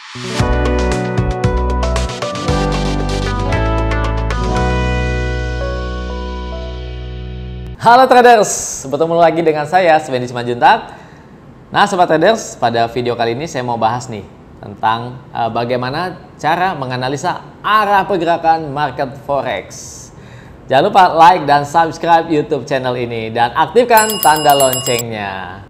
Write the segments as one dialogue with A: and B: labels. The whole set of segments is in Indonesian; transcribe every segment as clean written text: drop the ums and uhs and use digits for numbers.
A: Halo traders, bertemu lagi dengan saya Svendy Simanjuntak. Nah sobat traders, pada video kali ini saya mau bahas nih tentang bagaimana cara menganalisa arah pergerakan market forex. Jangan lupa like dan subscribe YouTube channel ini dan aktifkan tanda loncengnya.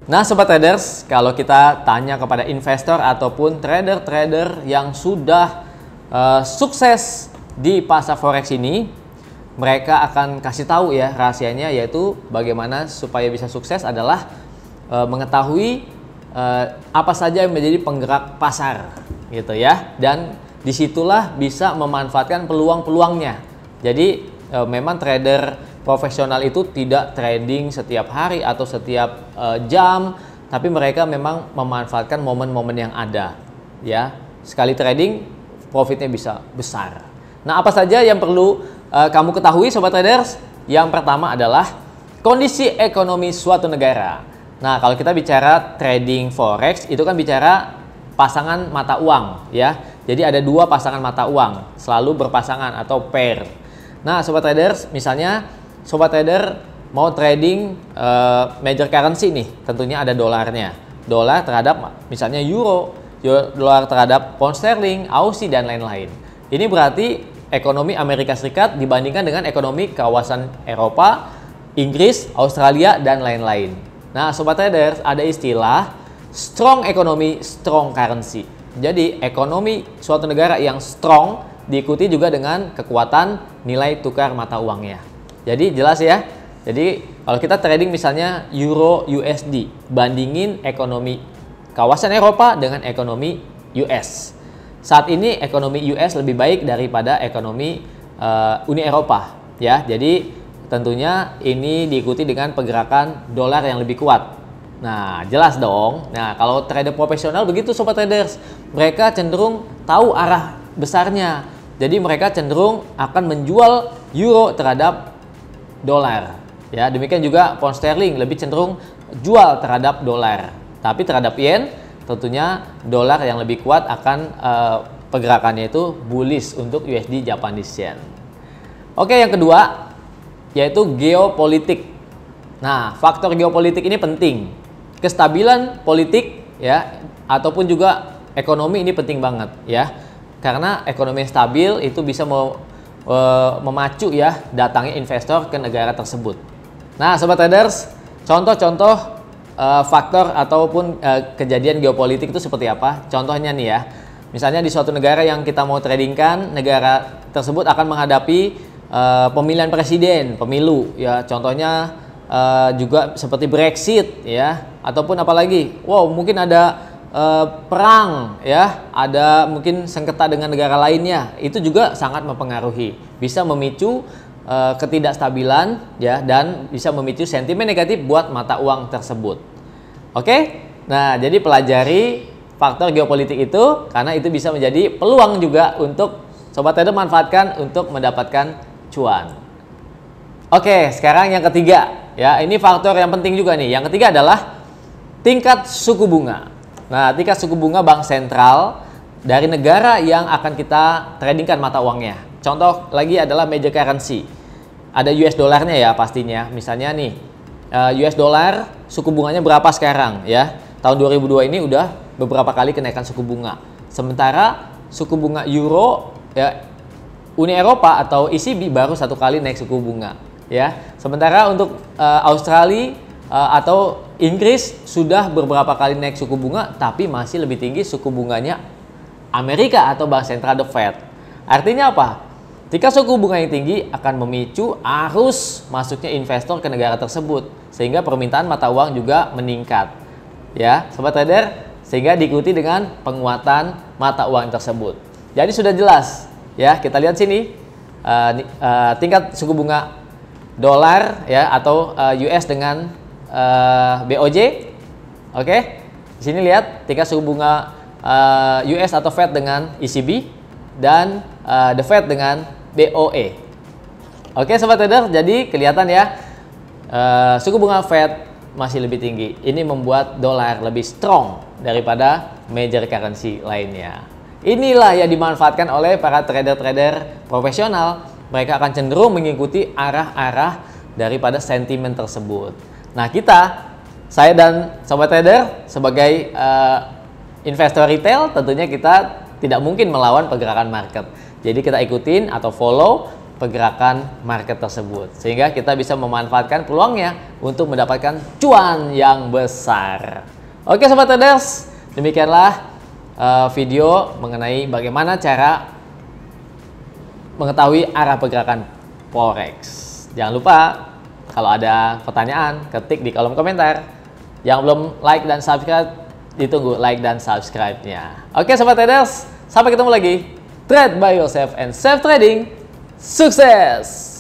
A: Nah sobat traders, kalau kita tanya kepada investor ataupun trader-trader yang sudah sukses di pasar forex ini, mereka akan kasih tahu ya rahasianya, yaitu bagaimana supaya bisa sukses adalah mengetahui apa saja yang menjadi penggerak pasar gitu ya, dan disitulah bisa memanfaatkan peluang-peluangnya. Jadi memang trader profesional itu tidak trading setiap hari atau setiap jam, tapi mereka memang memanfaatkan momen-momen yang ada ya. Sekali trading profitnya bisa besar. Nah apa saja yang perlu kamu ketahui sobat traders? Yang pertama adalah kondisi ekonomi suatu negara. Nah kalau kita bicara trading forex itu kan bicara pasangan mata uang ya. Jadi ada dua pasangan mata uang selalu berpasangan atau pair. Nah sobat traders, misalnya sobat trader mau trading major currency nih, tentunya ada dolarnya. Dolar terhadap misalnya euro, dolar terhadap pound sterling, Aussie dan lain-lain. Ini berarti ekonomi Amerika Serikat dibandingkan dengan ekonomi kawasan Eropa, Inggris, Australia, dan lain-lain. Nah, sobat traders, ada istilah strong economy, strong currency. Jadi, ekonomi suatu negara yang strong diikuti juga dengan kekuatan nilai tukar mata uangnya. Jadi, jelas ya. Jadi, kalau kita trading misalnya Euro USD, bandingin ekonomi kawasan Eropa dengan ekonomi US. Saat ini ekonomi US lebih baik daripada ekonomi Uni Eropa ya. Jadi tentunya ini diikuti dengan pergerakan dolar yang lebih kuat. Nah, jelas dong. Nah, kalau trader profesional begitu sobat traders. Mereka cenderung tahu arah besarnya. Jadi mereka cenderung akan menjual euro terhadap dolar. Ya, demikian juga pound sterling lebih cenderung jual terhadap dolar. Tapi terhadap yen tentunya dolar yang lebih kuat akan pergerakannya itu bullish untuk USD Japanese Yen. Oke, yang kedua yaitu geopolitik. Nah, faktor geopolitik ini penting. Kestabilan politik ya ataupun juga ekonomi ini penting banget ya. Karena ekonomi yang stabil itu bisa memacu ya datangnya investor ke negara tersebut. Nah, sobat traders, contoh-contoh faktor ataupun kejadian geopolitik itu seperti apa? Contohnya nih ya, misalnya di suatu negara yang kita mau tradingkan, negara tersebut akan menghadapi pemilihan presiden, pemilu ya. Contohnya juga seperti Brexit ya, ataupun apalagi, wow mungkin ada perang ya, ada mungkin sengketa dengan negara lainnya. Itu juga sangat mempengaruhi, bisa memicu ketidakstabilan ya, dan bisa memicu sentimen negatif buat mata uang tersebut. Oke, nah jadi pelajari faktor geopolitik itu karena itu bisa menjadi peluang juga untuk sobat trader manfaatkan untuk mendapatkan cuan. Oke, sekarang yang ketiga ya, ini faktor yang penting juga nih. Yang ketiga adalah tingkat suku bunga. Nah, tingkat suku bunga bank sentral dari negara yang akan kita tradingkan mata uangnya. Contoh lagi adalah major currency. Ada US dollarnya ya pastinya. Misalnya nih US dollar suku bunganya berapa sekarang ya. Tahun 2002 ini udah beberapa kali kenaikan suku bunga. Sementara suku bunga euro ya, Uni Eropa atau ECB baru satu kali naik suku bunga ya. Sementara untuk Australia atau Inggris sudah beberapa kali naik suku bunga, tapi masih lebih tinggi suku bunganya Amerika atau bank sentral The Fed. Artinya apa? Jika suku bunga yang tinggi akan memicu arus masuknya investor ke negara tersebut, sehingga permintaan mata uang juga meningkat. Ya, sobat trader, sehingga diikuti dengan penguatan mata uang tersebut. Jadi sudah jelas, ya. Kita lihat sini tingkat suku bunga dolar ya atau US dengan BOJ. Oke. Di sini lihat tingkat suku bunga US atau Fed dengan ECB dan The Fed dengan BOE. Oke sobat trader, jadi kelihatan ya suku bunga Fed masih lebih tinggi. Ini membuat dolar lebih strong daripada major currency lainnya. Inilah yang dimanfaatkan oleh para trader-trader profesional. Mereka akan cenderung mengikuti arah-arah daripada sentimen tersebut. Nah, saya dan sobat trader sebagai investor retail, tentunya kita tidak mungkin melawan pergerakan market. Jadi kita ikutin atau follow pergerakan market tersebut, sehingga kita bisa memanfaatkan peluangnya untuk mendapatkan cuan yang besar. Oke sobat traders, demikianlah video mengenai bagaimana cara mengetahui arah pergerakan forex. Jangan lupa kalau ada pertanyaan, ketik di kolom komentar. Yang belum like dan subscribe, ditunggu like dan subscribe-nya. Oke sobat traders, sampai ketemu lagi. Trade by yourself and safe trading. Sukses!